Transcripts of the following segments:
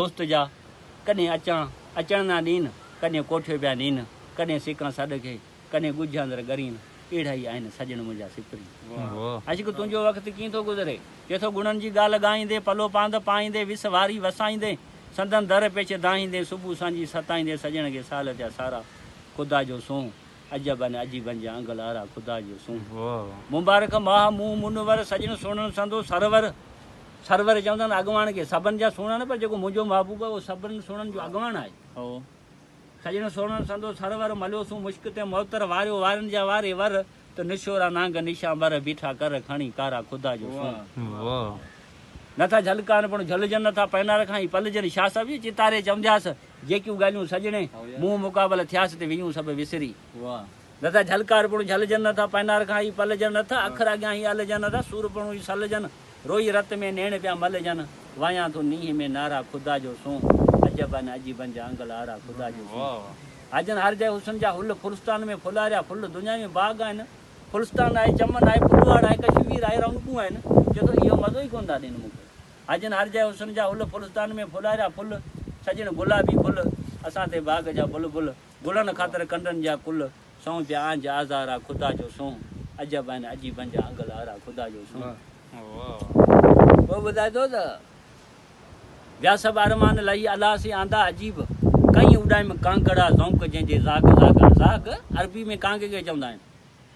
दोस्त जा कॾहिं अचण ना ॾीन, कॾहिं कोठे पिया नीन, कॾहिं सिकां सॾ खे, कॾहिं ॻुझ अंदरि गरीन, अहिड़ा ई आहिनि सजण मुंहिंजा सिपरी। अॼु तुंहिंजो वक़्तु कीअं थो गुज़रे, चेथो गुणनि जी ॻाल्हि ॻाईंदे, पलो पांद पाईंदे, विस वारी वसाईंदे, संदन दर पेच दाहींदे, सुबुह सांझी सताईंदे, सजण खे साल जा सारा ख़ुदा जो सों, अजब अने अजीबन जा अंगल आरा ख़ुदा जो सों। मुबारक माह मूं मुनवर सजण सुणण संदो सरवर, सरवर चवंदा आहिनि अॻवान खे, सभिनि जा सुणनि, पर जेको मुंहिंजो महबूब आहे उहो सभिनि सुणनि जो अॻवान आहे। सजण सुणण संदो सरवर, मलियोसूं मुश्क ते मोहतर, वारियो वारनि जा वारे वर, त निशोरा नांग निशा बर, बीठा कर खणी कारा ख़ुदा जो सों। नथा झलकान पण झलजन, नथा पैनार खां पलजन, छा सभु चितारे चवंदियासि जेकियूं ॻाल्हियूं सजणे मुंहुं मुक़ाबल थियासि ते वियूं सभु विसरी। नथा झलकार पण झलजन, नथा पैनार खां ई पलजन, नथा अखर अॻियां ई अलजन, नथा सूर पण ई सलजन, रोई रत में नेण पिया मलजन, वाया तो नीह में नारा ख़ुदा जो सों, अजबन अजीबन जा अंगल आरा ख़ुदा जो सों। अजन हर जय हुसन जा हुल, फुलस्तान में फुलारिया फुल, दुनिया में बाग आहिनि, फुलस्तान आहे, चमन आहे, फुलवाड़ आहे, कश्मीर आहे, रौनकूं आहिनि, चए थो इहो मज़ो ई कोन था ॾियनि मूंखे। अजन हर जय हुसन जा हुल, फुलस्तान में फुलारिया फुल, सजण गुलाबी गुल, असां ते बाग जा बुलबुल, गुलनि ख़ातिर कंडनि जा कुल, सौं पिया आंज आज़ारा ख़ुदा जो सों, अजब आहिनि अजीबन जा अंगल आरा ख़ुदा जो सों। पोइ ॿुधाए थो त ॿिया सभु अरमान लही अलाह से आंदा अजीब, कई उॾाइम कांकड़ा ज़ौक़ जंहिंजे ज़ाग ज़ाग, ज़ाग अरबी में कांके खे चवंदा आहिनि,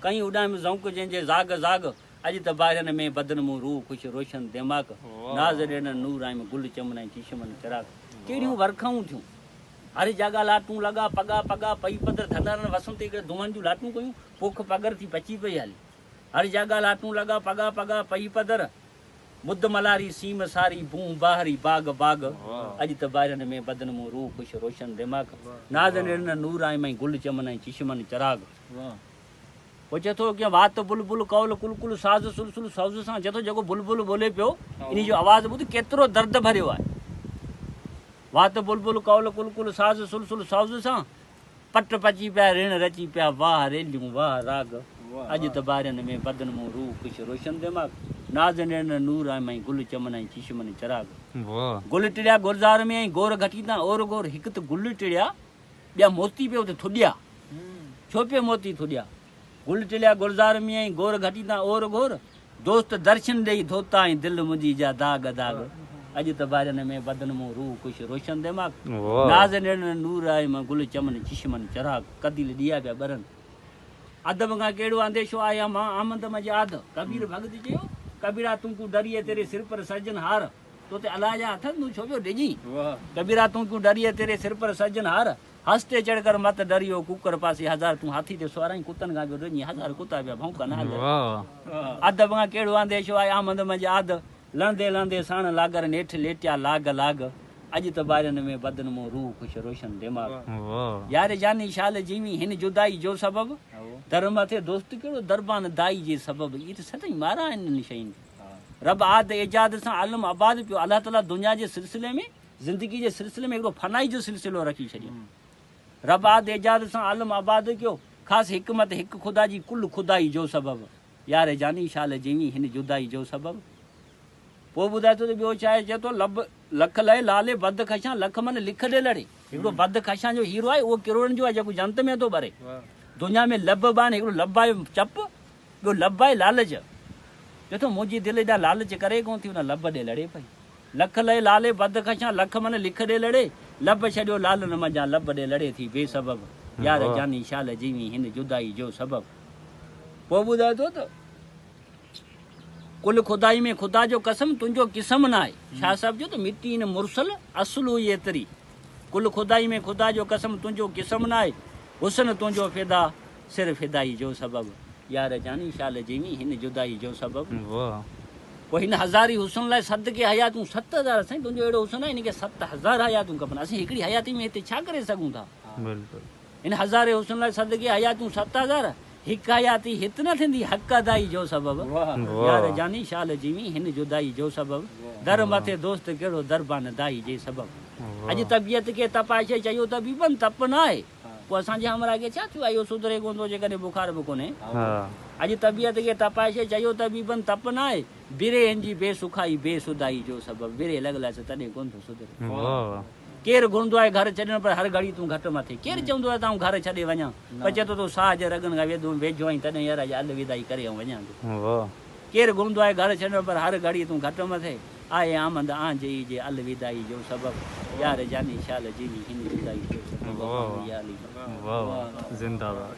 कई उॾाइम ज़ौक़ जंहिंजे ज़ाग ज़ाग, अॼु त ॿाहिरनि में बदन मूं रूह ख़ुशि रोशन दिमाग़, नाज़ ॾियण नूर आहिम गुल चमन चीशमन चिराग। कहिड़ियूं वर्खाऊं थियूं, हर जॻह लाटूं लॻा पगा पगा पई पदर, थधारनि वसंत हिकिड़े धुअनि जूं लाटूं कयूं, पोख पगर थी पची पई हली, हर जॻह लाटूं लॻा पगा पगा पई पदर, मुद मलारी सीम सारी बूं बाहरी बाग बाग, अॼु त ॿाहिरनि में बदन मूं रूह ख़ुशि रोशन दिमाग़, नाज़ ॾियण नूर आहिम गुल चमन चीशमन चिराग। पोइ चए थो की वात बुलबुल कौल कुलकुल साज़ सुलसुल सौज़ सां, चए थो जेको बुलबुल ॿोले पियो इन जो आवाज़ु ॿुध केतिरो दर्द भरियो आहे। वात बुलबुल कौल कुलकुल साज़ सुलसुल सौज़ सां, पट पची पिया ऋण रची पिया, वाह रेलियूं वाह राग, अॼु त ॿाहिरनि में बदन मूं रूह ख़ुशि रोशन दिमाग़, नाज़ ॾियण नूर आहिम गुल चमन चीशमन चिराग। गुल टिड़िया गुलज़ार में गोर घटी तां और गोर, हिकु त गुल टिड़िया ॿिया मोती पियो त थुॾिया, छो पियो मोती थुॾिया, गुल टिड़िया गुलज़ार में गोर घटी तां और गोर, दोस्त दर्शन ॾेई धोता ऐं दिलि मुंहिंजी जा दाग दाग, अॼु त ॿाहिरनि में बदन मूं रूह ख़ुशि रोशन दिमाग़, नाज़ ॾियण नूर आहिम गुल चमन चीशमन चिराग। कदील ॾिया पिया ॿरनि, अदब खां कहिड़ो अंदेशो आया मां आमद मज़ आद, कबीर भॻत चयो कबीरा तुमकू डरिए तेरे सिर पर सजन हार, तो ते अलाह जा हथ तूं छो पियो डिॼी, कबीरा तुमकू डरिए तेरे सिर पर सजन हार, हंसते चढ़ कर मत डरियो कुकर पासे हज़ार, तूं हाथी ते सवाराई कुतनि खां पियो डिॼी, हज़ार कुता पिया भौंकनि हाल। अदब खां कहिड़ो अंदेशो आहे आमद मज़ आद, लहंदे लहंदे साण लागर नेठि लेटिया लाग लाग, अॼु त ॿाहिरनि में बदन मूं रूह ख़ुशि रोशन दिमाग़। यार जानी शाल जीवी हिन जुदाई जो सबबु, दर मथे दोस्त कहिड़ो दरबान दाई जे सबबु, इहे त सदाईं मारा आहिनि इन शयुनि खे। रब आद एजाद सां आलम आबाद पियो, अलाह ताला दुनिया जे सिलसिले में, ज़िंदगी जे सिलसिले में हिकिड़ो फनाई जो सिलसिलो रखी छॾियो। रब आद एजाद सां आलम आबाद कयो, ख़ासि हिकमत हिकु ख़ुदा जी कुल ख़ुदाई जो सबबु, यार जानी शाल जीवी हिन जुदाई जो सबबु। पोइ ॿुधाए थो त ॿियो छा आहे, चए थो लब लख लहे लाले बद खशां, लख मन लिख ॾे लड़े, हिकिड़ो बद खशां जो हीरो आहे उहो किरोड़नि जो आहे जेको जंत में थो भरे, दुनिया में लब बान, हिकिड़ो लब आहे चप, ॿियो लब आहे लालच, चए थो मुंहिंजी दिलि एॾा लालच करे कोन थी हुन लब ॾे लड़े पई, लख लहे लाले बद खशां, लख मन लिख ॾे लड़े, लब छॾियो लाल न मञा लब ॾे लड़े थी बेसबबु, यार जानी शाल जीवी हिन जुदाई जो सबबु। पोइ ॿुधाए थो त कुल खुदाई में ख़ुदा जो कसम तुंहिंजो किस्म न आहे, छा सम्झो त मिटी न मुरसल असुलु ई एतिरी, कुल खुदाई में ख़ुदा जो कसम तुंहिंजो किस्म न आहे, हुसन तुंहिंजो फिदा सिर फिदाई जो सबबु, यार जानी शाल जीवी हिन जुदाई जो सबबु। पोइ हिन हज़ारी हुसन लाइ सदके हयातूं 7000, साईं तुंहिंजो अहिड़ो हुसन आहे हिनखे 7000 हयातूं खपनि, असीं हिकिड़ी हयाती में हिते छा करे सघूं था। हिन हज़ारे हुसन लाइ सदके हयातूं 7000, हिकु हयाती हित न थींदी हक़ अदाई जो सबबु, यार जानी शाल जीवी हिन जुदाई जो सबबु, दर मथे दोस्त कहिड़ो दरबान दाई जे सबबु। अॼु तबियत खे तपाए चयो तबीबन तप न आहे, पोइ असांजे हमरा खे छा थियो आहे इहो सुधरे कोन थो जेकॾहिं बुखार बि कोन्हे हा अॼु तबियत खे तपाए छे चयो तबीबन तप न आहे बिरे हिनजी बेसुखाई बेसुदाई जो सबबु बिरे लॻल आहे तॾहिं कोन थो सुधरे वाह केरु घुरंदो आहे घर छॾण पर हर घड़ी तूं घटि मथे केरु चवंदो आहे तव्हां घर छॾे वञा पर चए थो तूं साह जे रगनि खां वेझो आई तॾहिं यार अलविदाई करे ऐं वञा थो वाह केरु घुरंदो आहे घर छॾण पर हर घड़ी तूं घटि मथे आए आमद आंजे जे अलविदाई जो सबबु यार जानी शाल जीनी हिन विदाई जो सबबु वाह वाह जिंदाबाद।